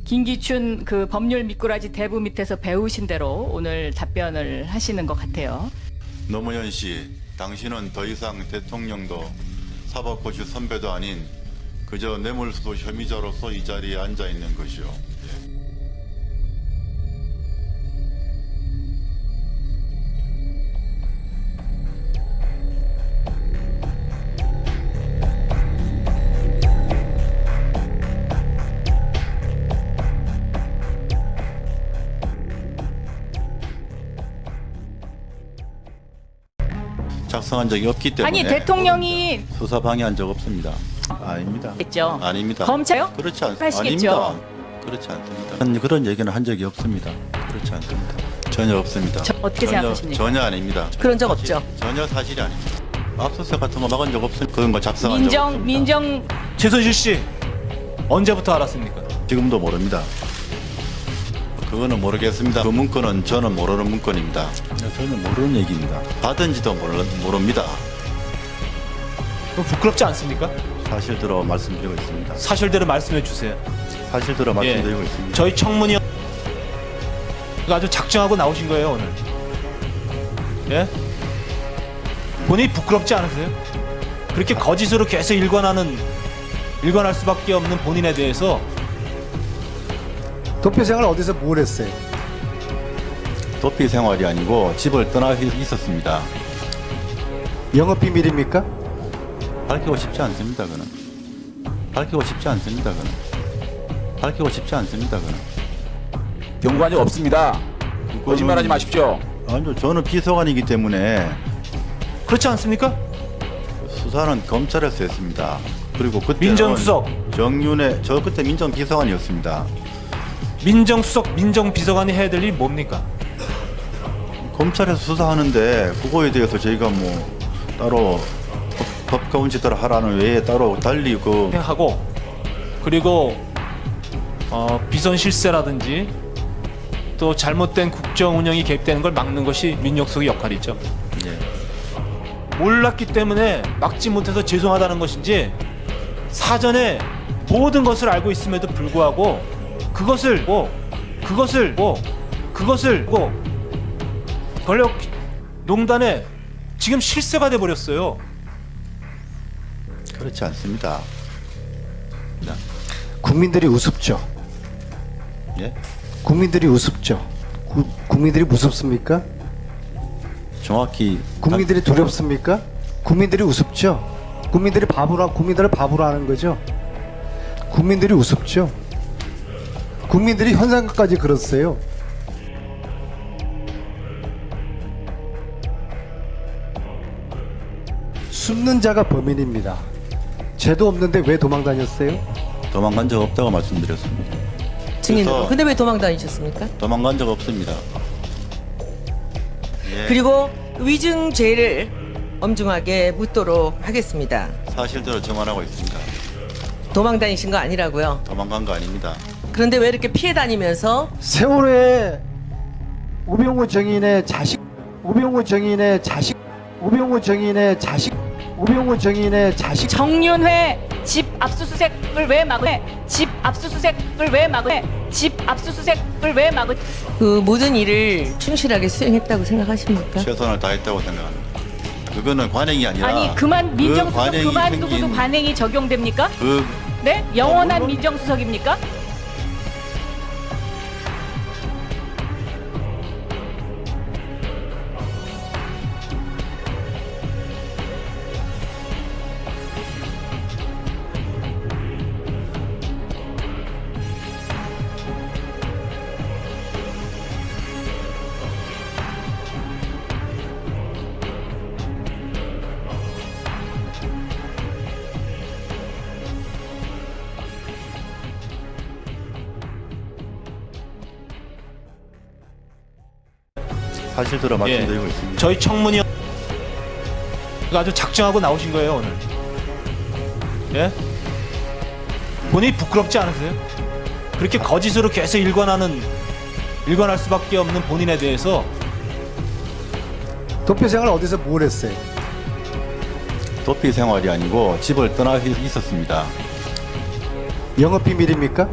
김기춘 그 법률 미꾸라지 대부 밑에서 배우신 대로 오늘 답변을 하시는 것 같아요. 노무현 씨, 당신은 더 이상 대통령도 사법고시 선배도 아닌 그저 뇌물수수 혐의자로서 이 자리에 앉아 있는 것이요. 작성한 적이 없기 때문에 아니 대통령이 수사 방해한 적 없습니다. 아닙니다. 했죠. 아닙니다. 검찰요? 그렇지 하시겠죠. 아닙니다. 그렇지 않습니다. 그런 얘기는 한 적이 없습니다. 그렇지 않습니다. 전혀 없습니다. 어떻게 생각하십니까? 전혀 아닙니다. 그런 적 없죠. 전혀 사실이 아닙니다. 압수수색 같은 거 막은 적 없습니다. 그런 거 작성한 적 없습니다. 민정 최순실 씨 언제부터 알았습니까? 지금도 모릅니다. 그거는 모르겠습니다. 그 문건은 저는 모르는 문건입니다. 저는 모르는 얘기입니다. 받은지도 모릅니다. 그럼 부끄럽지 않습니까? 사실대로 말씀드리고 있습니다. 사실대로 말씀해 주세요. 사실대로 말씀드리고 있습니다. 저희 청문위원 아주 작정하고 나오신 거예요 오늘. 예? 본인이 부끄럽지 않으세요? 그렇게 거짓으로 계속 일관할 수밖에 없는 본인에 대해서 도피 생활 어디서 뭘 했어요? 도피 생활이 아니고 집을 떠나 있었습니다. 영업 비밀입니까? 밝히고 싶지 않습니다. 그는 밝히고 싶지 않습니다. 그는 밝히고 싶지 않습니다. 그는 경고한 적 없습니다. 거짓말하지 마십시오. 아니요, 저는 비서관이기 때문에 그렇지 않습니까? 수사는 검찰에서 했습니다. 그리고 그때 민정수석. 정윤회 저 그때 민정비서관이었습니다. 민정수석, 민정비서관이 해야 될 일이 뭡니까? 검찰에서 수사하는데 그거에 대해서 저희가 뭐 따로 법 가운지대로 하라는 외에 따로 달리 하고 그리고 비선 실세라든지 또 잘못된 국정 운영이 개입되는 걸 막는 것이 민정수석의 역할이죠. 예. 몰랐기 때문에 막지 못해서 죄송하다는 것인지 사전에 모든 것을 알고 있음에도 불구하고 그것을 권력 농단에 지금 실세가 돼 버렸어요. 그렇지 않습니다. 국민들이 우습죠. 예? 국민들이 우습죠. 국민들이 무섭습니까? 정확히 국민들이 두렵습니까? 국민들이 우습죠. 국민들을 바보로 하는 거죠. 국민들이 우습죠. 국민들이 현상까지 그렇어요. 숨는 자가 범인입니다. 죄도 없는데 왜 도망 다녔어요? 도망간 적 없다고 말씀드렸습니다. 증인으로. 그래서 근데 왜 도망 다니셨습니까? 도망간 적 없습니다. 예. 그리고 위증죄를 엄중하게 묻도록 하겠습니다. 사실대로 정언하고 있습니다. 도망 다니신 거 아니라고요. 도망간 거 아닙니다. 그런데 왜 이렇게 피해 다니면서 세월호에 우병우 정인의 자식 정윤회 집 압수수색을 왜 막으? 집 압수수색을 왜 막으? 집 압수수색을 왜 막으? 그 모든 일을 충실하게 수행했다고 생각하십니까? 최선을 다했다고 생각합니다. 그거는 관행이 아니라 아니 민정수석 관행이 그만두고도 생긴 관행이 적용됩니까? 그 네? 영원한 물론- 민정수석입니까? 사실대로 말씀드리고 있습니다. 저희 청문위원 아주 작정하고 나오신 거예요 오늘. 예? 본인이 부끄럽지 않으세요? 그렇게 거짓으로 계속 일관할 수밖에 없는 본인에 대해서 도피 생활 어디서 뭘 했어요? 도피 생활이 아니고 집을 떠나 있었습니다. 영업 비밀입니까?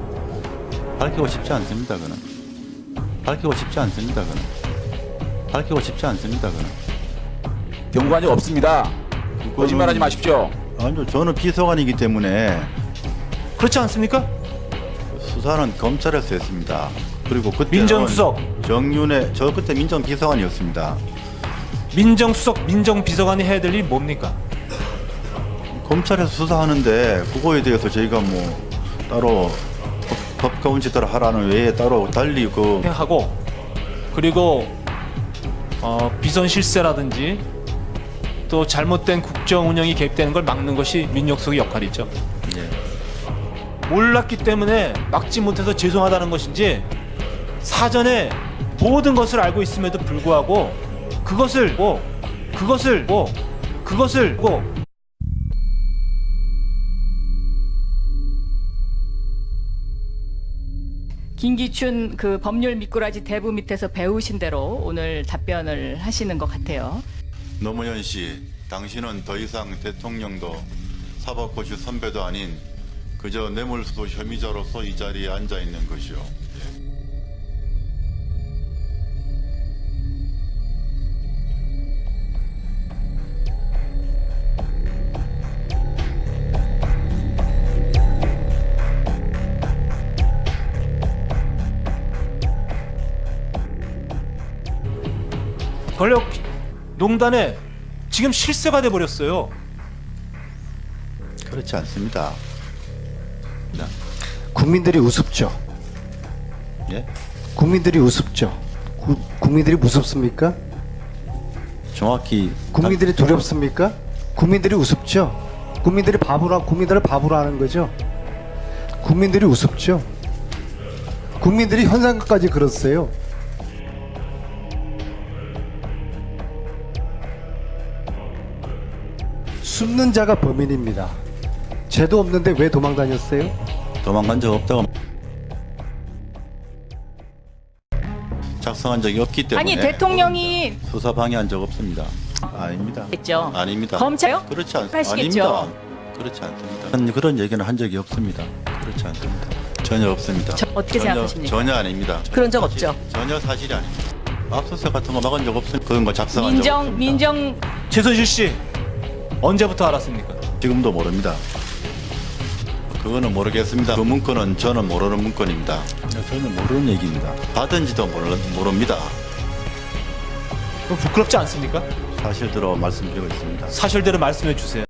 밝히고 싶지 않습니다. 그는 밝히고 싶지 않습니다. 그는 밝히고 싶지 않습니다. 그는 경관이 없습니다. 거짓말하지 마십시오. 아니요, 저는 비서관이기 때문에 그렇지 않습니까? 수사는 검찰에서 했습니다. 그리고 그때 민정수석. 정윤회 저 그때 민정비서관이었습니다. 민정수석, 민정비서관이 해야 될 일이 뭡니까? 검찰에서 수사하는데 그거에 대해서 저희가 뭐 따로 법과 원칙 따라 하라는 외에 따로 달리 그 하고 그리고 비선 실세라든지 또 잘못된 국정 운영이 개입되는 걸 막는 것이 민정수석의 역할이죠. 예. 몰랐기 때문에 막지 못해서 죄송하다는 것인지 사전에 모든 것을 알고 있음에도 불구하고 그것을 김기춘 그 법률 미꾸라지 대부 밑에서 배우신 대로 오늘 답변을 하시는 것 같아요. 노무현 씨, 당신은 더 이상 대통령도 사법고시 선배도 아닌 그저 뇌물수수 혐의자로서 이 자리에 앉아 있는 것이요. 권력 농단에 지금 실세가 돼 버렸어요. 그렇지 않습니다. 국민들이 우습죠. 예? 국민들이 우습죠. 국민들이 무섭습니까? 정확히 국민들이 두렵습니까? 국민들이 우습죠. 국민들을 바보로 하는 거죠. 국민들이 우습죠. 국민들이 현상까지 그렇어요. 숨는 자가 범인입니다. 죄도 없는데 왜 도망 다녔어요? 도망간 적 없다고 작성한 적이 없기 때문에 아니 대통령이 수사 방해한 적 없습니다. 아닙니다. 했죠. 아닙니다. 검찰요? 그렇지 않습니다. 하시겠죠. 아닙니다. 그렇지 않습니다. 그런 얘기는 한 적이 없습니다. 그렇지 않습니다. 전혀 없습니다. 어떻게 생각하십니까? 전혀 아닙니다. 그런 적 없죠. 전혀 사실이 아닙니다. 압수수색 같은 거 막은 적 없습니다. 그런 거 작성한 적 없습니다. 민정 최순실 씨 언제부터 알았습니까? 지금도 모릅니다. 그거는 모르겠습니다. 그 문건은 저는 모르는 문건입니다. 저는 모르는 얘기입니다. 받은지도 모릅니다. 그럼 부끄럽지 않습니까? 사실대로 말씀드리고 있습니다. 사실대로 말씀해 주세요.